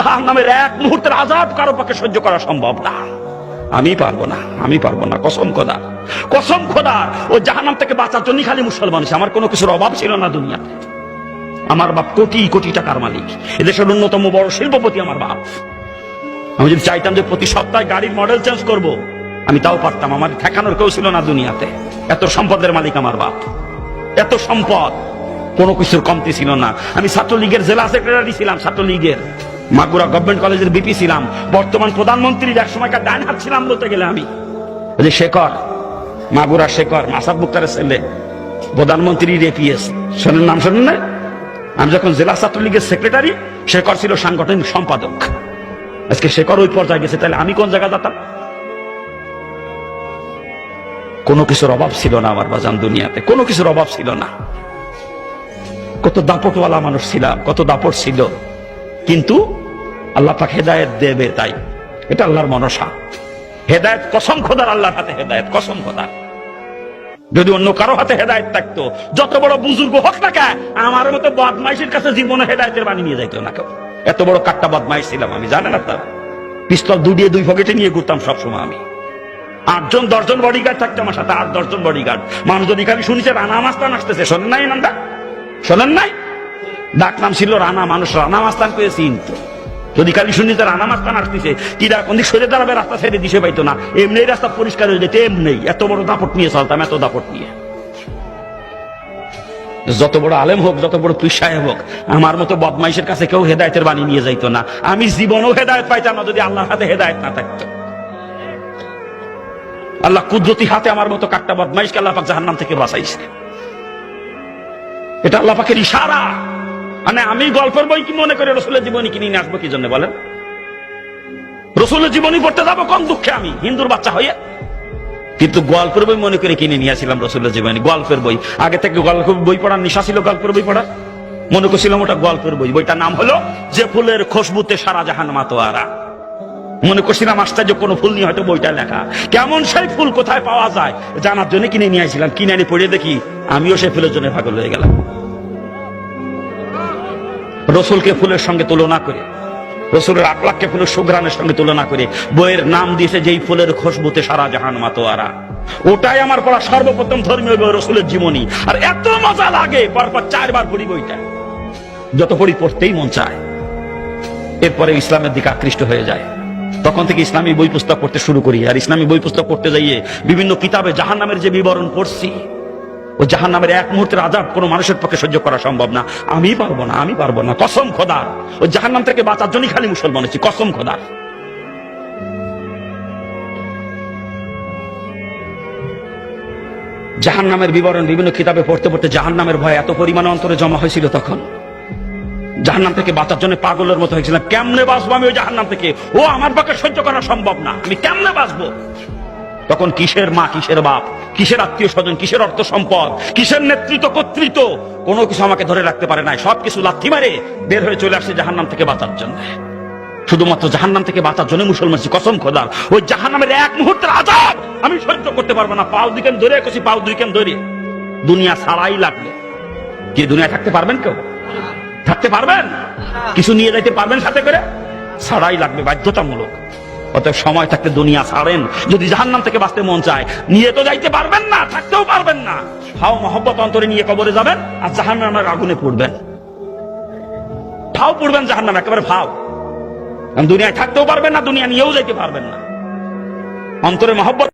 জাহান্নামের এক মুহূর্তের আযাব কারো পক্ষে সহ্য করা সম্ভব না। আমি পারবো না, আমি পারবো না, কসম খোদা, কসম খোদা। ও জাহান্নাম থেকে বাঁচার জন্য খালি মুসলমান। আমার কোনো কিছুর অভাব ছিল না দুনিয়াতে। আমার বাপ কোটি কোটি টাকার মালিক, এদেশের অন্যতম বড় শিল্পপতি আমার বাপ। আমি যদি চাইতাম যে প্রতি সপ্তাহে গাড়ির মডেল চেঞ্জ করব, আমি তাও পারতাম। আমার ঠেকানোর কেউ ছিল না দুনিয়াতে। এত সম্পদের মালিক আমার বাপ, এত সম্পদ, কোনো কিছুর কমতি ছিল না। আমি ছাত্রলীগের জেলা সেক্রেটারি ছিলাম, ছাত্রলীগের মাগুরা গভর্নমেন্ট কলেজের বিপি ছিলাম। বর্তমান প্রধানমন্ত্রীর এক সময়কার ডান হাত ছিলাম বলতে গেলে আমি। যে শেখর, মাগুরা শেখর, মাসাব মুক্তারের ছেলে, প্রধানমন্ত্রীর এপিএস, শোনেন নাম, শোনেন না? আমি যখন জেলা ছাত্রলীগের সেক্রেটারি, শেখর ছিল সাংগঠনিক সম্পাদক। আজকে শেখর ওই পর্যায়ে গেছে, তাহলে আমি কোন জায়গায় যেতাম? কোনো কিছুর অভাব ছিল না আমার বাজান দুনিয়াতে, কোনো কিছুর অভাব ছিল না। কত দাপটওয়ালা মানুষ ছিলাম, কত দাপট ছিল, কিন্তু আল্লাহ পাক হেদায়েত দেবে, তাই এটা আল্লাহর মনসা। হেদায়েত কসম খোদার, আল্লাহর হাতে হেদায়েত, কসম খোদার। যদি অন্য কারো হাতে হেদায়েত থাকতো, যত বড় বুজুর্গ হোক না কেন, আমার মতো বদমাইশের কাছে জীবনে হেদায়েতের বাণী নিয়ে যাইতো না কেউ। এত বড় কাট্টা বদমাইশ ছিলাম আমি, জানেন আপনারা? পিস্তল দুই পকেটে নিয়ে ঘুরতাম সবসময় আমি। 8 জন 10 জন বডিগার্ড থাকতো আমার সাথে, 8-10 জন বডিগার্ড। মানুষ যদি খালি শুনেছে রানা মাস্তান আসতেছে, শোনেন নাই নামটা? শোনেন নাই? ডাক নাম ছিল রানা, মানুষ রানা মাস্তান পেয়ে চিনতো। যদি খালি শুনিতে রানা মাস্তান আসতেছে, কিরা কোন দিক সরে দাঁড়াবে, রাস্তা ছেড়ে দিশে পাইতো না। এমনি রাস্তা পরিষ্কার হয়ে যেত, এমনি। এত বড় দাপট নিয়ে চলতাম, এত দাপট নিয়ে। যত বড় আলেম হোক, যত বড় পীর সাহেব হোক, আমার মতো বদমাইশের কাছে কেউ হেদায়েতের বাণী নিয়ে যাইতো না। আমি জীবনেও হেদায়েত পাইতাম না যদি আল্লাহর হাতে হেদায়েত না থাকতো। আল্লাহ কুদরতি হাতে আমার মতো কাট্টা বদমাইশকে আল্লাহ পাক জাহান্নাম থেকে বাঁচাইছে। এটা আল্লাহ পাকের ইশারা। মানে আমি গল্পের বই কি মনে করে রসুলের জীবনী কিনে নিয়ে আসবো কি জন্য বলেন? রসুলের জীবনী পড়তে যাবো কোন দুঃখে আমি, হিন্দুর বাচ্চা হয়ে? কিন্তু গল্পের বই মনে করে কিনে নিয়ে আসছিলাম রসুলের জীবনী, গল্পের বই। আগে থেকে গল্পের বই পড়ার নেশা ছিল, গল্পের বই পড়া মনে করছিলাম ওটা গল্পের বই। বইটার নাম হলো যে ফুলের খুশবুতে সারা জাহান মাতোয়ারা। মনে করছিলাম আশ্চর্য কোন ফুল নিয়ে হয়তো বইটা লেখা। কেমন সেই ফুল কোথায় পাওয়া যায় জানার জন্য কিনে নিয়ে আসছিলাম। কিনে এনে পড়ে দেখি আমিও সেই ফুলের জন্য পাগল হয়ে গেলাম। রসুলকে ফুলের সঙ্গে তুলনা করে, রসুলের আকলাককে ফুলের সুঘ্রাণের সঙ্গে তুলনা করে বইয়ের নাম দিয়েছে যেই ফুলের খুশবুতে সারা জাহান মাতোয়ারা। ওটাই আমার পড়া সর্বপ্রথম ধর্মীয় বই, রসুলের জীবনী। আর এত মজা লাগে, পরপর 4 বার পড়ি বইটা। যত পড়ি পড়তেই মন চায়। এরপরে ইসলামের দিকে আকৃষ্ট হয়ে যায়। তখন থেকে ইসলামী বই পুস্তক পড়তে শুরু করি। আর ইসলামী বই পুস্তক পড়তে যাইয়ে বিভিন্ন কিতাবে জাহান্নামের যে বিবরণ পড়ছি, ও জাহান্নামের এক মুহূর্তের আযাব কোনো মানুষের পক্ষে সহ্য করা সম্ভব না। আমি পারবো না, আমি পারবো না, কসম খোদার। ও জাহান্নাম থেকে বাঁচার জন্যই খালি মুসলমান হচ্ছি, কসম খোদার। জাহান্নামের বিবরণ বিভিন্ন কিতাবে পড়তে পড়তে জাহান্নামের ভয় এত পরিমাণে অন্তরে জমা হয়েছিল, তখন জাহান্নাম থেকে বাঁচার জন্য পাগলের মতো হয়েছিলাম। কেমনে বাঁচবো আমি ওই জাহান্নাম থেকে? ও আমার পক্ষে সহ্য করা সম্ভব না, আমি কেমনে বাঁচবো? তখন কিসের মা, কিসের বাপ, কিসের আত্মীয় স্বজন, কিসের অর্থ সম্পদ, কিসের নেতৃত্ব কর্তৃত্ব, কোনো কিছু আমাকে ধরে রাখতে পারে না। সবকিছু লাথি মারে বের হয়ে চলে আসছে জাহান্নাম থেকে বাঁচার জন্য। শুধুমাত্র জাহান্নাম থেকে বাঁচার জন্য মুসলমান, কসম খোদার। ওই জাহান্নামের এক মুহূর্তের আযাব আমি সহ্য করতে পারবো না। পাও দুইখান ধরে কষি, পাও দুইখান ধরে দুনিয়া ছাড়াই লাগবে। কি দুনিয়া থাকতে পারবেন? কেউ থাকতে পারবেন? কিছু নিয়ে যাইতে পারবেন সাথে করে? ছাড়াই লাগবে, বাধ্যতামূলক। অতএব সময় থাকতে দুনিয়া ছাড়েন। যদি জাহান্নাম থেকে বাঁচতে মন চায়, নিয়ে তো যাইতে পারবেন না, থাকতেও পারবেন না। ফাও মহব্বত অন্তরে নিয়ে কবরে যাবেন আর জাহান্নামের আগুনে পড়বেন। ফাও পড়বেন জাহান্নাম, একেবারে ফাও। দুনিয়ায় থাকতেও পারবেন না, দুনিয়া নিয়েও যাইতে পারবেন না। অন্তরে মহব্বত